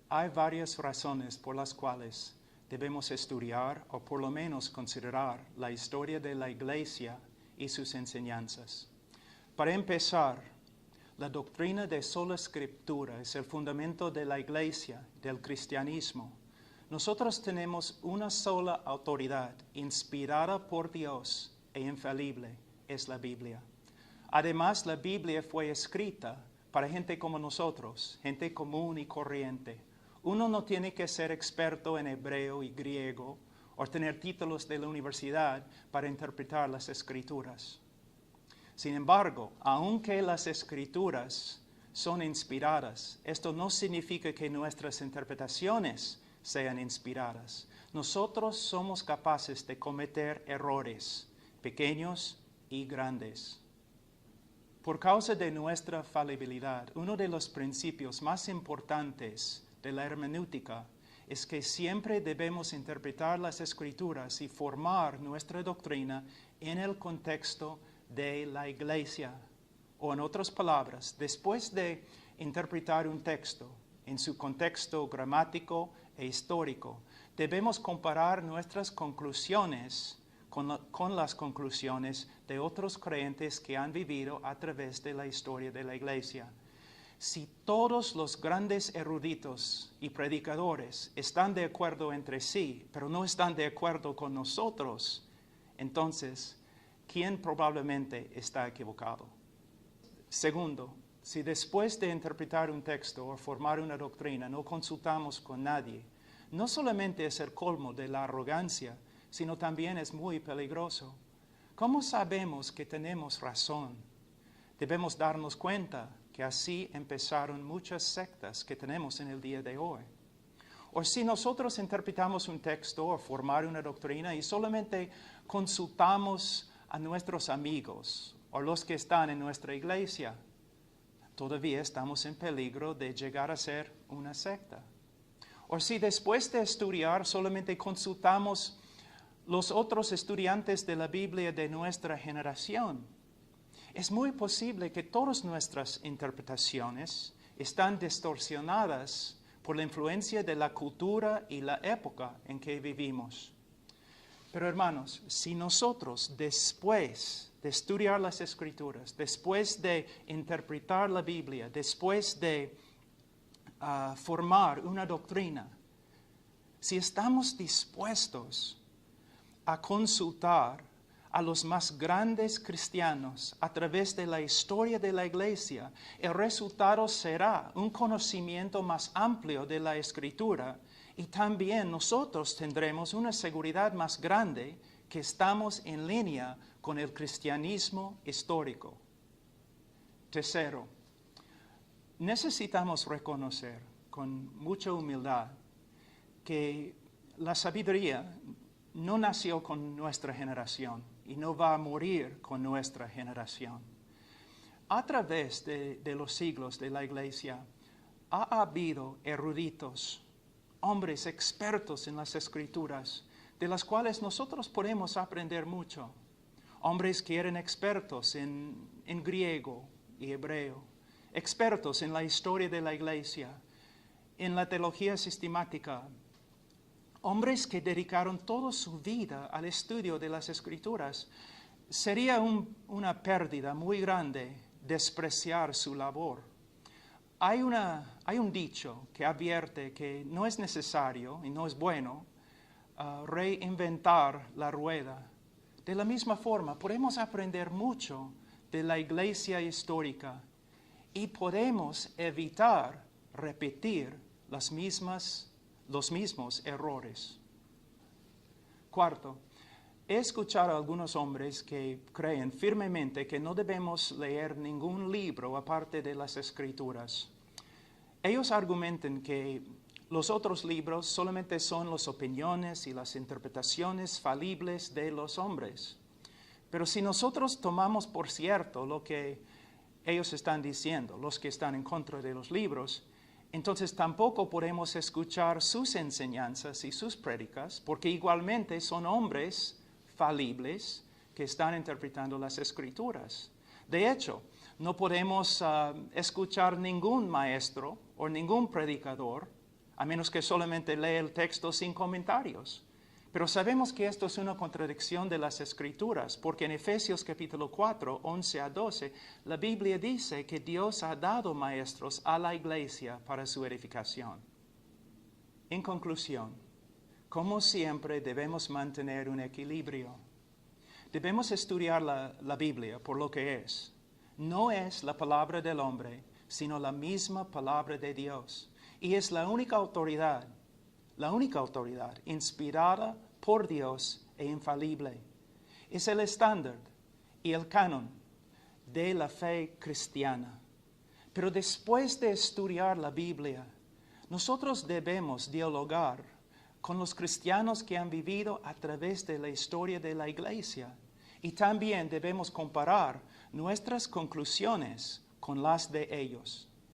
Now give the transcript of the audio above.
hay varias razones por las cuales debemos estudiar o por lo menos considerar la historia de la Iglesia y sus enseñanzas. Para empezar, la doctrina de sola Escritura es el fundamento de la Iglesia, del cristianismo. Nosotros tenemos una sola autoridad, inspirada por Dios e infalible, es la Biblia. Además, la Biblia fue escrita para gente como nosotros, gente común y corriente. Uno no tiene que ser experto en hebreo y griego o tener títulos de la universidad para interpretar las Escrituras. Sin embargo, aunque las Escrituras son inspiradas, esto no significa que nuestras interpretaciones sean inspiradas. Nosotros somos capaces de cometer errores, pequeños y grandes. Por causa de nuestra falibilidad, uno de los principios más importantes de la hermenéutica es que siempre debemos interpretar las Escrituras y formar nuestra doctrina en el contexto de la Iglesia. O en otras palabras, después de interpretar un texto en su contexto gramático e histórico, debemos comparar nuestras conclusiones con las conclusiones de otros creyentes que han vivido a través de la historia de la Iglesia. Si todos los grandes eruditos y predicadores están de acuerdo entre sí, pero no están de acuerdo con nosotros, entonces, ¿quién probablemente está equivocado? Segundo, si después de interpretar un texto o formar una doctrina no consultamos con nadie, no solamente es el colmo de la arrogancia, sino también es muy peligroso. ¿Cómo sabemos que tenemos razón? Debemos darnos cuenta que así empezaron muchas sectas que tenemos en el día de hoy. O si nosotros interpretamos un texto o formar una doctrina y solamente consultamos a nuestros amigos o los que están en nuestra iglesia, todavía estamos en peligro de llegar a ser una secta. O si después de estudiar solamente consultamos los otros estudiantes de la Biblia de nuestra generación, es muy posible que todas nuestras interpretaciones están distorsionadas por la influencia de la cultura y la época en que vivimos. Pero hermanos, si nosotros después de estudiar las Escrituras, después de interpretar la Biblia, después de formar una doctrina, si estamos dispuestos a consultar a los más grandes cristianos a través de la historia de la Iglesia, el resultado será un conocimiento más amplio de la Escritura y también nosotros tendremos una seguridad más grande que estamos en línea con el cristianismo histórico. Tercero, necesitamos reconocer con mucha humildad que la sabiduría no nació con nuestra generación y no va a morir con nuestra generación. A través de los siglos de la Iglesia ha habido eruditos, hombres expertos en las Escrituras, de las cuales nosotros podemos aprender mucho. Hombres que eran expertos en griego y hebreo, expertos en la historia de la Iglesia, en la teología sistemática, hombres que dedicaron toda su vida al estudio de las Escrituras. Sería una pérdida muy grande despreciar su labor. Hay un dicho que advierte que no es necesario y no es bueno reinventar la rueda. De la misma forma, podemos aprender mucho de la Iglesia histórica y podemos evitar repetir los mismos errores. Cuarto, he escuchado a algunos hombres que creen firmemente que no debemos leer ningún libro aparte de las Escrituras. Ellos argumentan que los otros libros solamente son las opiniones y las interpretaciones falibles de los hombres. Pero si nosotros tomamos por cierto lo que ellos están diciendo, los que están en contra de los libros, entonces tampoco podemos escuchar sus enseñanzas y sus prédicas, porque igualmente son hombres falibles que están interpretando las Escrituras. De hecho, no podemos escuchar ningún maestro o ningún predicador a menos que solamente lea el texto sin comentarios. Pero sabemos que esto es una contradicción de las Escrituras, porque en Efesios capítulo 4, 11 a 12, la Biblia dice que Dios ha dado maestros a la iglesia para su edificación. En conclusión, como siempre debemos mantener un equilibrio. Debemos estudiar la Biblia por lo que es. No es la palabra del hombre, sino la misma palabra de Dios. Y es la única autoridad inspirada por Dios e infalible. Es el estándar y el canon de la fe cristiana. Pero después de estudiar la Biblia, nosotros debemos dialogar con los cristianos que han vivido a través de la historia de la iglesia. Y también debemos comparar nuestras conclusiones con las de ellos.